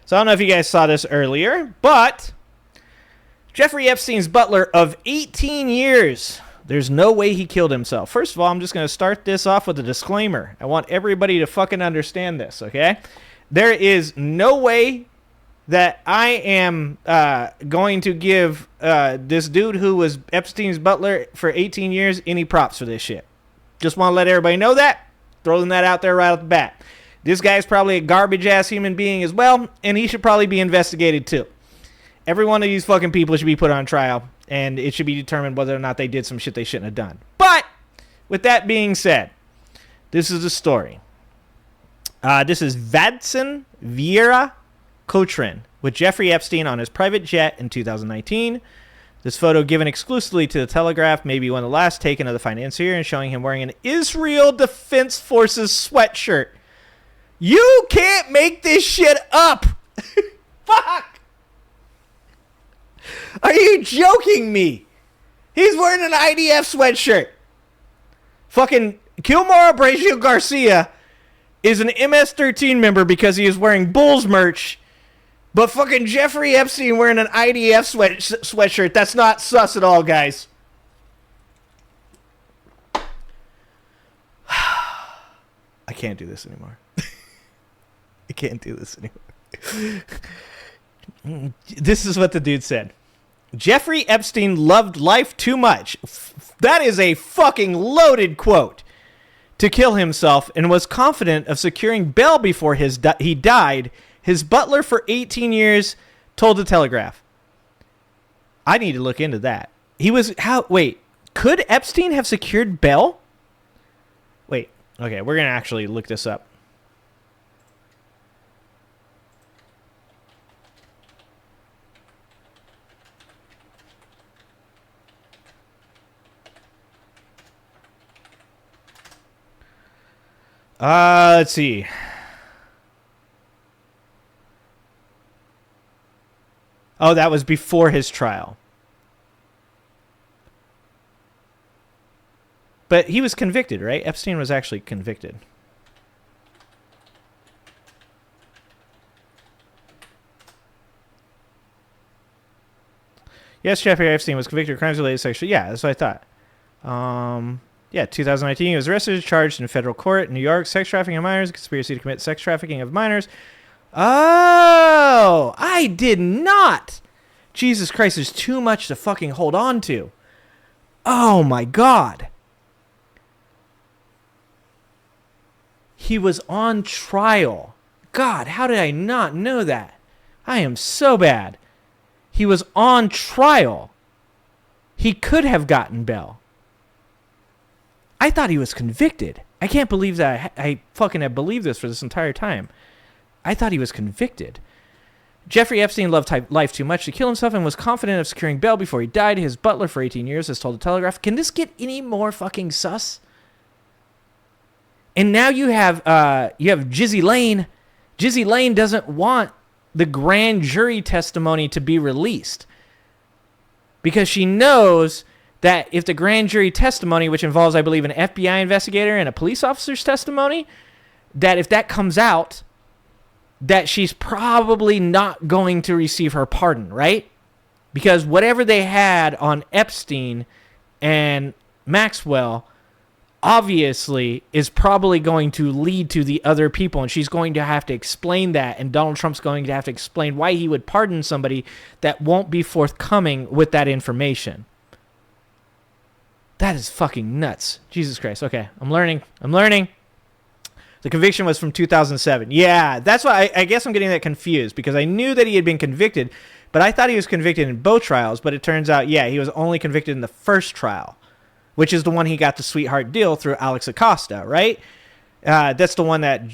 So I don't know if you guys saw this earlier, but Jeffrey Epstein's butler of 18 years. There's no way he killed himself. First of all, I'm just going to start this off with a disclaimer. I want everybody to fucking understand this, okay? There is no way that I am going to give this dude who was Epstein's butler for 18 years any props for this shit. Just want to let everybody know that. Throwing that out there right off the bat. This guy's probably a garbage-ass human being as well, and he should probably be investigated too. Every one of these fucking people should be put on trial, and it should be determined whether or not they did some shit they shouldn't have done. But, with that being said, this is the story. This is Vadson Vieira Cochran with Jeffrey Epstein on his private jet in 2019. This photo given exclusively to the Telegraph may be one of the last taken of the financier and showing him wearing an Israel Defense Forces sweatshirt. You can't make this shit up! Fuck! Are you joking me? He's wearing an IDF sweatshirt. Fucking Kilmar Abreu Garcia is an MS-13 member because he is wearing Bulls merch. But fucking Jeffrey Epstein wearing an IDF sweatshirt. That's not sus at all, guys. I can't do this anymore. I can't do this anymore. This is what the dude said. Jeffrey Epstein loved life too much. That is a fucking loaded quote. To kill himself and was confident of securing bail before he died. His butler for 18 years told the Telegraph. I need to look into that. Could Epstein have secured bail? Wait, okay, we're going to actually look this up. Let's see. Oh, that was before his trial. But he was convicted, right? Epstein was actually convicted. Yes, Jeffrey Epstein was convicted of crimes related to sexual... Yeah, that's what I thought. 2019, he was arrested, charged in federal court in New York, sex trafficking of minors, conspiracy to commit sex trafficking of minors. Oh, I did not. Jesus Christ, there's too much to fucking hold on to. Oh my God. He was on trial. God, how did I not know that? I am so bad. He was on trial. He could have gotten bail. I thought he was convicted. I can't believe that I fucking have believed this for this entire time. I thought he was convicted. Jeffrey Epstein loved life too much to kill himself and was confident of securing bail before he died. His butler for 18 years has told the Telegraph. Can this get any more fucking sus? And now you have Jizzy Lane. Jizzy Lane doesn't want the grand jury testimony to be released because she knows that if the grand jury testimony, which involves, I believe, an FBI investigator and a police officer's testimony, that if that comes out, that she's probably not going to receive her pardon, right? Because whatever they had on Epstein and Maxwell obviously is probably going to lead to the other people, and she's going to have to explain that, and Donald Trump's going to have to explain why he would pardon somebody that won't be forthcoming with that information. That is fucking nuts. Jesus Christ. Okay, I'm learning. The conviction was from 2007. Yeah, that's why I guess I'm getting that confused because I knew that he had been convicted, but I thought he was convicted in both trials, but it turns out, yeah, he was only convicted in the first trial, which is the one he got the sweetheart deal through Alex Acosta, right? That's the one that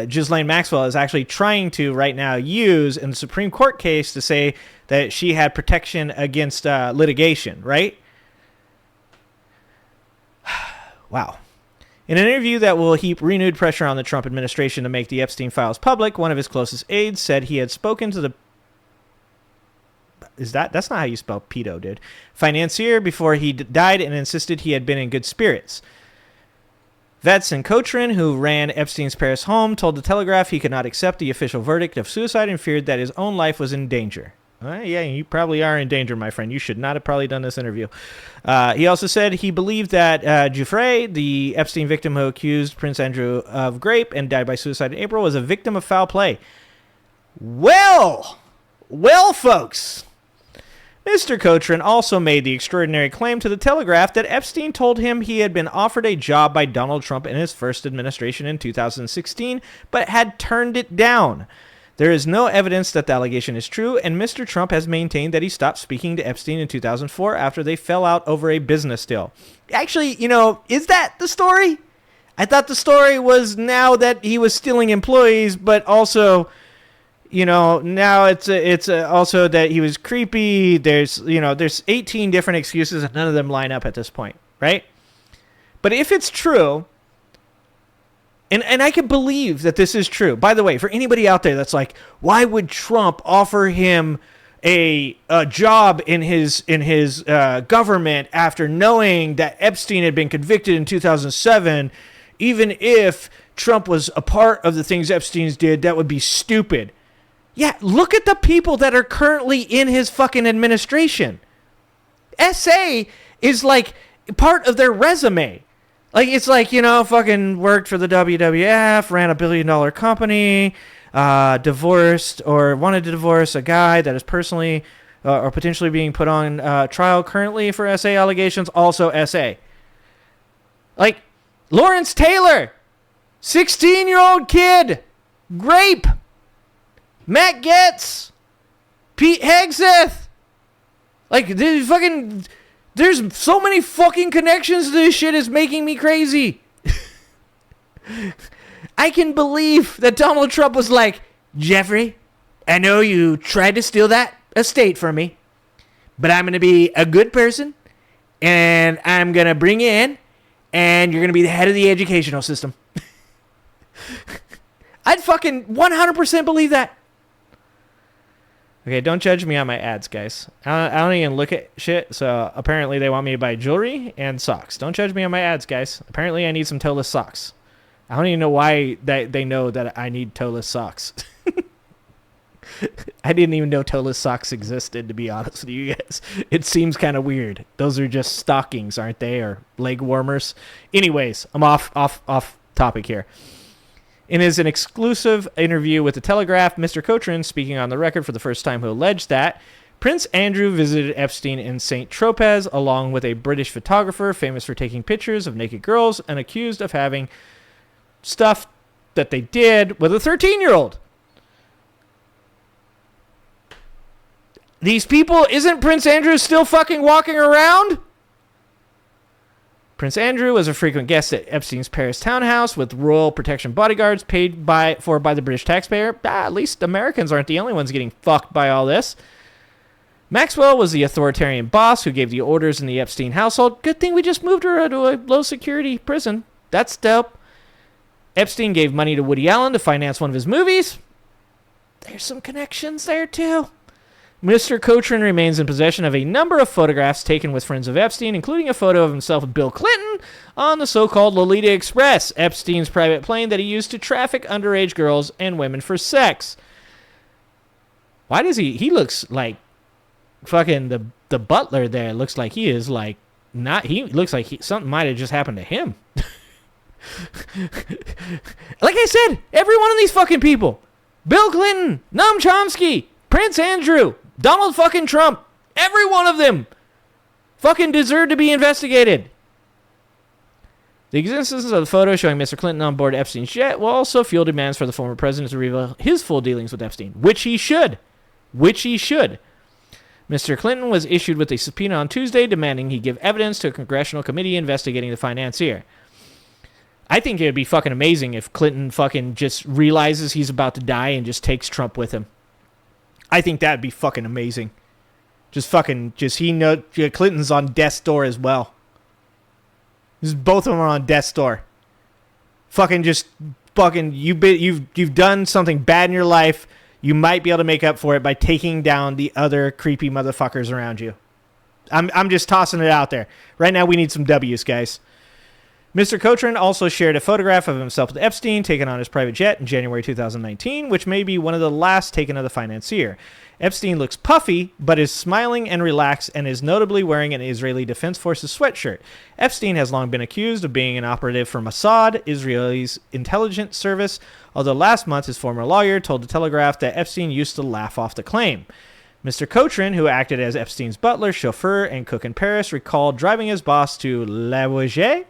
Ghislaine Maxwell is actually trying to right now use in the Supreme Court case to say that she had protection against litigation, right? Wow. In an interview that will heap renewed pressure on the Trump administration to make the Epstein files public, one of his closest aides said he had spoken to the... That's not how you spell pedo, dude. Financier before he died and insisted he had been in good spirits. Vedson Kotrin, who ran Epstein's Paris home, told the Telegraph he could not accept the official verdict of suicide and feared that his own life was in danger. Yeah, you probably are in danger, my friend. You should not have probably done this interview. He also said he believed that Giuffre, the Epstein victim who accused Prince Andrew of rape and died by suicide in April, was a victim of foul play. Well, folks. Mr. Kotrin also made the extraordinary claim to the Telegraph that Epstein told him he had been offered a job by Donald Trump in his first administration in 2016, but had turned it down. There is no evidence that the allegation is true, and Mr. Trump has maintained that he stopped speaking to Epstein in 2004 after they fell out over a business deal. Actually, is that the story? I thought the story was now that he was stealing employees, but also, now it's also that he was creepy. There's 18 different excuses, and none of them line up at this point, right? But if it's true, and I can believe that this is true. By the way, for anybody out there that's like, why would Trump offer him a job in his government after knowing that Epstein had been convicted in 2007? Even if Trump was a part of the things Epstein's did, that would be stupid. Yeah, look at the people that are currently in his fucking administration. SA is like part of their resume. Like, it's like, fucking worked for the WWF, ran $1 billion company, divorced or wanted to divorce a guy that is personally or potentially being put on trial currently for SA allegations, also SA. Like, Lawrence Taylor, 16-year-old kid, grape. Matt Getz, Pete Hegseth. Like, there's so many fucking connections to this shit is making me crazy. I can believe that Donald Trump was like, Jeffrey, I know you tried to steal that estate from me, but I'm going to be a good person, and I'm going to bring you in, and you're going to be the head of the educational system. I'd fucking 100% believe that. Okay, don't judge me on my ads, guys. I don't even look at shit, so apparently they want me to buy jewelry and socks. Don't judge me on my ads, guys. Apparently I need some toeless socks. I don't even know why they know that I need toeless socks. I didn't even know toeless socks existed, to be honest with you guys. It seems kind of weird. Those are just stockings, aren't they? Or leg warmers. Anyways, I'm off topic here. In his an exclusive interview with The Telegraph, Mr. Kotrin, speaking on the record for the first time, who alleged that Prince Andrew visited Epstein in St. Tropez along with a British photographer famous for taking pictures of naked girls and accused of having stuff that they did with a 13-year-old. These people, isn't Prince Andrew still fucking walking around? Prince Andrew was a frequent guest at Epstein's Paris townhouse with royal protection bodyguards paid by the British taxpayer. At least Americans aren't the only ones getting fucked by all this. Maxwell was the authoritarian boss who gave the orders in the Epstein household. Good thing we just moved her to a low-security prison. That's dope. Epstein gave money to Woody Allen to finance one of his movies. There's some connections there, too. Mr. Kotrin remains in possession of a number of photographs taken with friends of Epstein, including a photo of himself with Bill Clinton on the so-called Lolita Express, Epstein's private plane that he used to traffic underage girls and women for sex. Why does he looks like fucking the butler there. Looks like he is like not, he looks like something might have just happened to him. Like I said, every one of these fucking people, Bill Clinton, Noam Chomsky, Prince Andrew, Donald fucking Trump, every one of them fucking deserve to be investigated. The existence of the photo showing Mr. Clinton on board Epstein's jet will also fuel demands for the former president to reveal his full dealings with Epstein, which he should. Mr. Clinton was issued with a subpoena on Tuesday demanding he give evidence to a congressional committee investigating the financier. I think it would be fucking amazing if Clinton fucking just realizes he's about to die and just takes Trump with him. I think that'd be fucking amazing. Clinton's on death's door as well. Both of them are on death's door. You've done something bad in your life. You might be able to make up for it by taking down the other creepy motherfuckers around you. I'm just tossing it out there. Right now we need some W's, guys. Mr. Cochran also shared a photograph of himself with Epstein taken on his private jet in January 2019, which may be one of the last taken of the financier. Epstein looks puffy, but is smiling and relaxed and is notably wearing an Israeli Defense Forces sweatshirt. Epstein has long been accused of being an operative for Mossad, Israel's intelligence service, although last month his former lawyer told The Telegraph that Epstein used to laugh off the claim. Mr. Cochran, who acted as Epstein's butler, chauffeur, and cook in Paris, recalled driving his boss to Le Bourget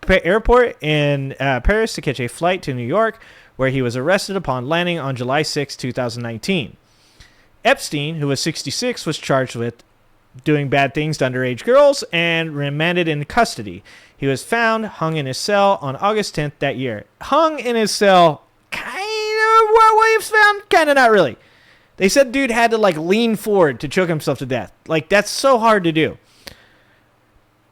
airport in Paris to catch a flight to New York, where he was arrested upon landing on July 6, 2019. Epstein, who was 66, was charged with doing bad things to underage girls and remanded in custody. He was found hung in his cell on August 10th that year. Hung in his cell, kind of what we've found, kind of not really. They said dude had to lean forward to choke himself to death. That's so hard to do.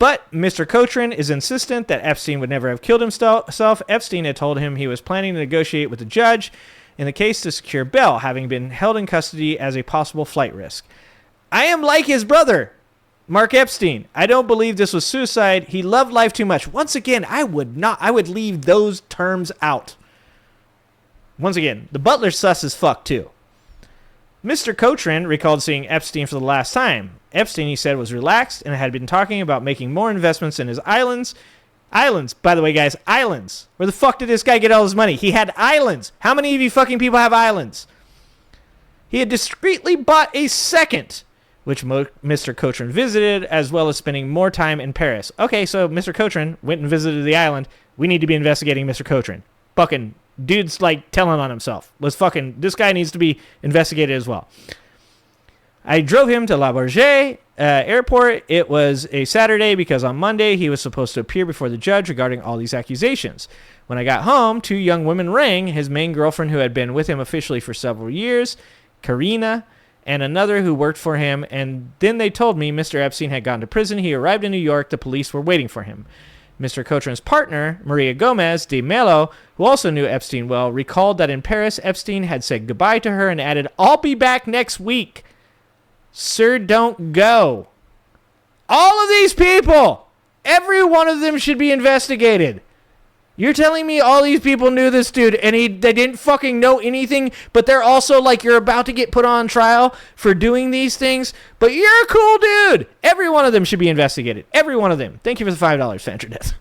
But Mr. Cochran is insistent that Epstein would never have killed himself. Epstein had told him he was planning to negotiate with the judge in the case to secure bail, having been held in custody as a possible flight risk. I am like his brother, Mark Epstein. I don't believe this was suicide. He loved life too much. Once again, I would leave those terms out. Once again, the butler's sus as fuck too. Mr. Cochran recalled seeing Epstein for the last time. Epstein, he said, was relaxed and had been talking about making more investments in his islands. Islands, by the way, guys, islands. Where the fuck did this guy get all his money? He had islands. How many of you fucking people have islands? He had discreetly bought a second, which Mr. Cochran visited, as well as spending more time in Paris. Okay, so Mr. Cochran went and visited the island. We need to be investigating Mr. Cochran. Fucking dude's telling on himself. This guy needs to be investigated as well. I drove him to Le Bourget airport. It was a Saturday because on Monday he was supposed to appear before the judge regarding all these accusations. When I got home, 2 young women rang, his main girlfriend who had been with him officially for several years, Karina, and another who worked for him, and then they told me Mr. Epstein had gone to prison. He arrived in New York. The police were waiting for him. Mr. Cochran's partner, Maria Gomez de Mello, who also knew Epstein well, recalled that in Paris, Epstein had said goodbye to her and added, "I'll be back next week. Sir, don't go." All of these people, every one of them should be investigated. You're telling me all these people knew this dude and they didn't fucking know anything, but they're also you're about to get put on trial for doing these things, but you're a cool dude. Every one of them should be investigated. Every one of them. Thank you for the $5, Fantradeath.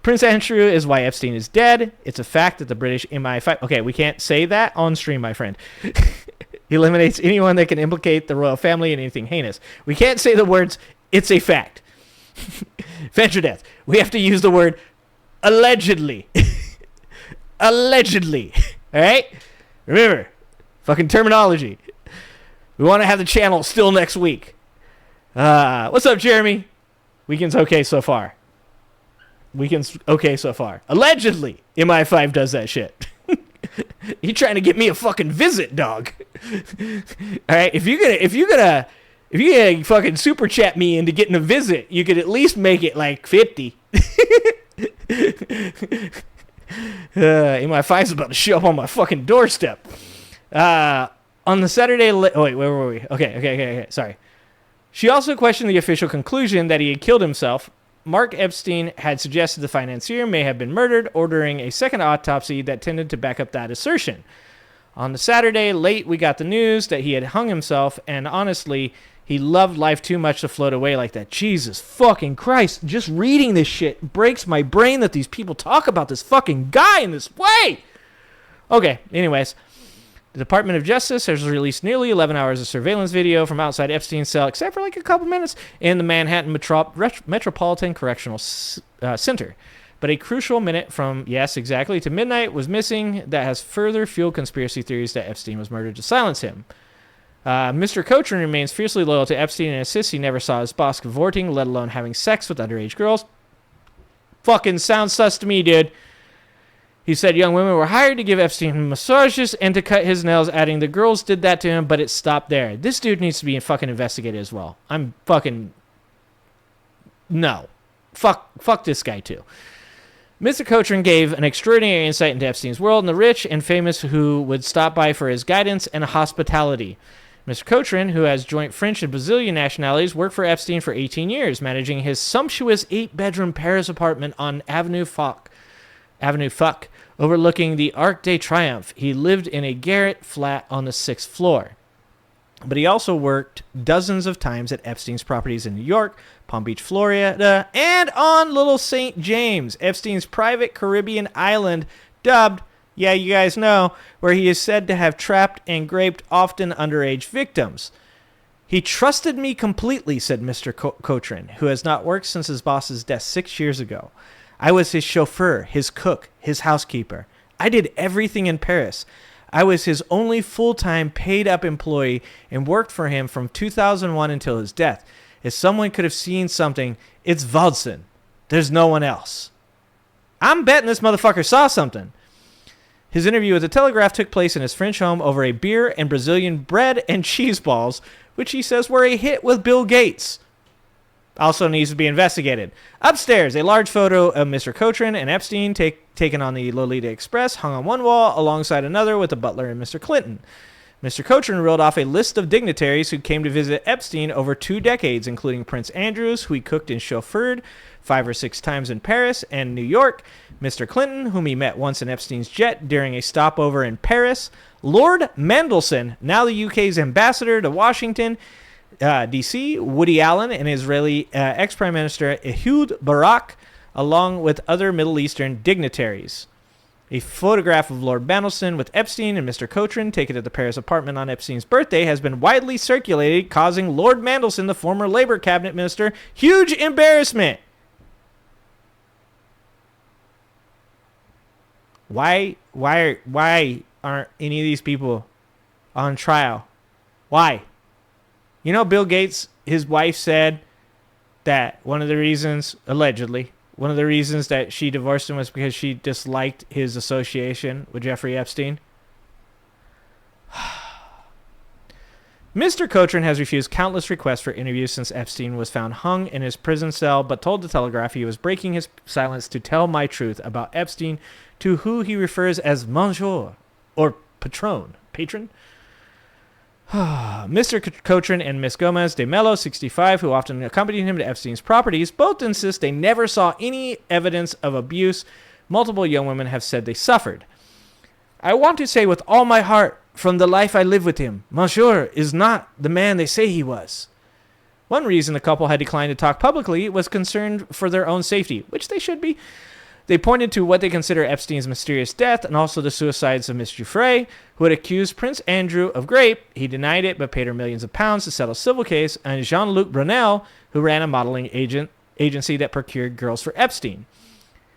Prince Andrew is why Epstein is dead. It's a fact that the British MI5... Okay, we can't say that on stream, my friend. He eliminates anyone that can implicate the royal family in anything heinous. We can't say the words, "it's a fact." Fantradeath. We have to use the word allegedly. Allegedly. All right? Remember, fucking terminology. We want to have the channel still next week. What's up, Jeremy? Weekend's okay so far. Weekend's okay so far. Allegedly, MI5 does that shit. You trying to get me a fucking visit, dog? All right, if you're gonna fucking super chat me into getting a visit, you could at least make it 50. MI5's about to show up on my fucking doorstep. On the Saturday... wait, where were we? Okay. Sorry. She also questioned the official conclusion that he had killed himself. Mark Epstein had suggested the financier may have been murdered, ordering a second autopsy that tended to back up that assertion. On the Saturday late, we got the news that he had hung himself, and honestly, he loved life too much to float away like that. Jesus fucking Christ. Just reading this shit breaks my brain that these people talk about this fucking guy in this way. Okay, anyways. The Department of Justice has released nearly 11 hours of surveillance video from outside Epstein's cell, except for a couple minutes, in the Manhattan Metropolitan Correctional Center. But a crucial minute from, yes, exactly, to midnight was missing that has further fueled conspiracy theories that Epstein was murdered to silence him. Mr. Cochran remains fiercely loyal to Epstein and insists he never saw his boss cavorting, let alone having sex with underage girls. Fucking sounds sus to me, dude. He said young women were hired to give Epstein massages and to cut his nails, adding the girls did that to him, but it stopped there. This dude needs to be fucking investigated as well. I'm fucking... No. Fuck this guy, too. Mr. Cochran gave an extraordinary insight into Epstein's world and the rich and famous who would stop by for his guidance and hospitality. Mr. Cochran, who has joint French and Brazilian nationalities, worked for Epstein for 18 years, managing his sumptuous 8-bedroom Paris apartment on Avenue Fuck, overlooking the Arc de Triomphe. He lived in a garret flat on the 6th floor. But he also worked dozens of times at Epstein's properties in New York, Palm Beach, Florida, and on Little St. James, Epstein's private Caribbean island, dubbed, yeah, you guys know, where he is said to have trapped and raped often underage victims. He trusted me completely, said Mr. Cochran, who has not worked since his boss's death 6 years ago. I was his chauffeur, his cook, his housekeeper. I did everything in Paris. I was his only full-time, paid-up employee and worked for him from 2001 until his death. If someone could have seen something, it's Waldson. There's no one else. I'm betting this motherfucker saw something. His interview with the Telegraph took place in his French home over a beer and Brazilian bread and cheese balls, which he says were a hit with Bill Gates. Also needs to be investigated. Upstairs, a large photo of Mr. Cochran and Epstein taken on the Lolita Express hung on one wall alongside another with the butler and Mr. Clinton. Mr. Cochran reeled off a list of dignitaries who came to visit Epstein over 2 decades, including Prince Andrews, who he cooked and chauffeured 5 or 6 times in Paris and New York, Mr. Clinton, whom he met once in Epstein's jet during a stopover in Paris, Lord Mandelson, now the UK's ambassador to Washington, D.C., Woody Allen, and Israeli ex-Prime Minister Ehud Barak, along with other Middle Eastern dignitaries. A photograph of Lord Mandelson with Epstein and Mr. Cochran, taken at the Paris apartment on Epstein's birthday, has been widely circulated, causing Lord Mandelson, the former Labour cabinet minister, huge embarrassment. Why aren't any of these people on trial? Why? You know, Bill Gates, his wife said that one of the reasons, allegedly, one of the reasons that she divorced him was because she disliked his association with Jeffrey Epstein. Mr. Cochran has refused countless requests for interviews since Epstein was found hung in his prison cell, but told the Telegraph he was breaking his silence to tell my truth about Epstein, to who he refers as Monsieur, or patron. Mr. Cochran and Miss Gomez de Mello, 65, who often accompanied him to Epstein's properties, both insist they never saw any evidence of abuse. Multiple young women have said they suffered. I want to say with all my heart, from the life I live with him, Monsieur is not the man they say he was. One reason the couple had declined to talk publicly was concerned for their own safety, which they should be. They pointed to what they consider Epstein's mysterious death and also the suicides of Miss Giuffre, who had accused Prince Andrew of rape. He denied it, but paid her millions of pounds to settle a civil case, and Jean-Luc Brunel, who ran a modeling agency that procured girls for Epstein.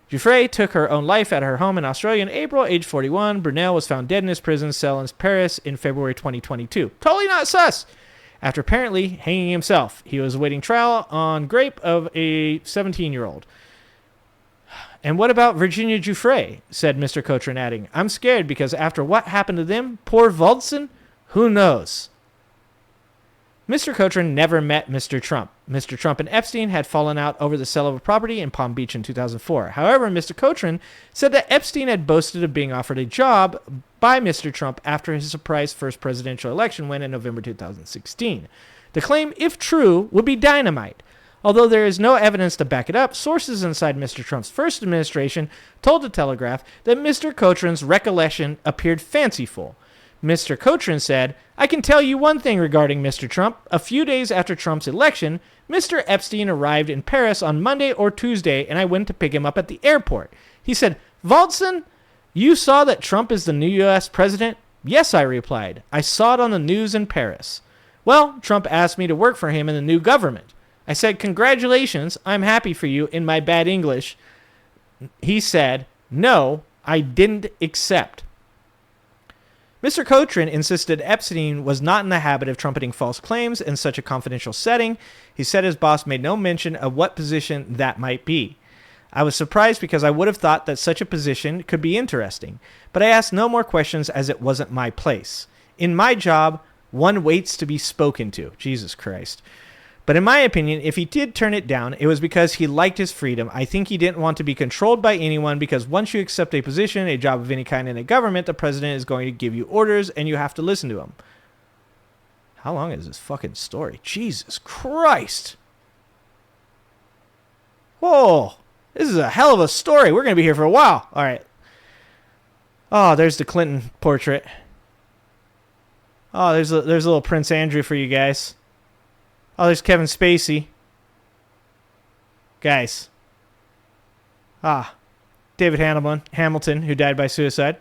Giuffre took her own life at her home in Australia in April, age 41. Brunel was found dead in his prison cell in Paris in February 2022. Totally not sus! After apparently hanging himself. He was awaiting trial on rape of a 17-year-old. And what about Virginia Giuffre? Said Mr. Cochran, adding, I'm scared because after what happened to them, poor Waldson, who knows? Mr. Cochran never met Mr. Trump. Mr. Trump and Epstein had fallen out over the sale of a property in Palm Beach in 2004. However, Mr. Cochran said that Epstein had boasted of being offered a job by Mr. Trump after his surprise first presidential election win in November 2016. The claim, if true, would be dynamite. Although there is no evidence to back it up, sources inside Mr. Trump's first administration told the Telegraph that Mr. Cochran's recollection appeared fanciful. Mr. Cochran said, I can tell you one thing regarding Mr. Trump. A few days after Trump's election, Mr. Epstein arrived in Paris on Monday or Tuesday, and I went to pick him up at the airport. He said, Waldson, you saw that Trump is the new U.S. president? Yes, I replied. I saw it on the news in Paris. Well, Trump asked me to work for him in the new government. I said, congratulations, I'm happy for you in my bad English. He said, no, I didn't accept. Mr. Cochran insisted Epstein was not in the habit of trumpeting false claims in such a confidential setting. He said his boss made no mention of what position that might be. I was surprised because I would have thought that such a position could be interesting, but I asked no more questions as it wasn't my place. In my job, one waits to be spoken to. Jesus Christ. But in my opinion, if he did turn it down, it was because he liked his freedom. I think he didn't want to be controlled by anyone because once you accept a position, a job of any kind in a government, the president is going to give you orders and you have to listen to him. How long is this fucking story? Jesus Christ. Whoa. This is a hell of a story. We're going to be here for a while. All right. Oh, there's the Clinton portrait. Oh, there's a little Prince Andrew for you guys. Oh, there's Kevin Spacey. Guys. Ah. David Hamilton, who died by suicide.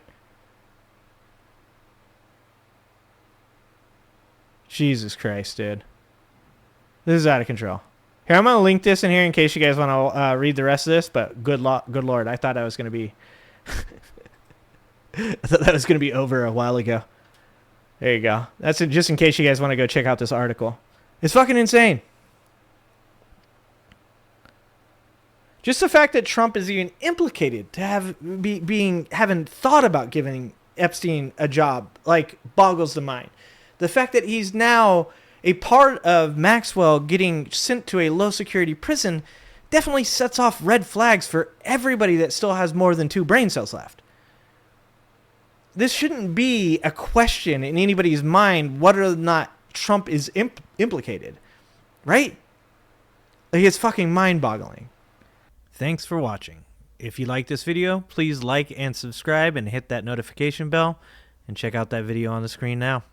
Jesus Christ, dude. This is out of control. Here, I'm going to link this in here in case you guys want to read the rest of this, but good Lord, I thought I was going to be... I thought that was going to be over a while ago. There you go. That's just in case you guys want to go check out this article. It's fucking insane. Just the fact that Trump is even implicated to having thought about giving Epstein a job, like, boggles the mind. The fact that he's now a part of Maxwell getting sent to a low-security prison definitely sets off red flags for everybody that still has more than 2 brain cells left. This shouldn't be a question in anybody's mind whether or not Trump is implicated, right? Like, it's fucking mind-boggling. Thanks for watching. If you like this video, please like and subscribe and hit that notification bell, and check out that video on the screen now.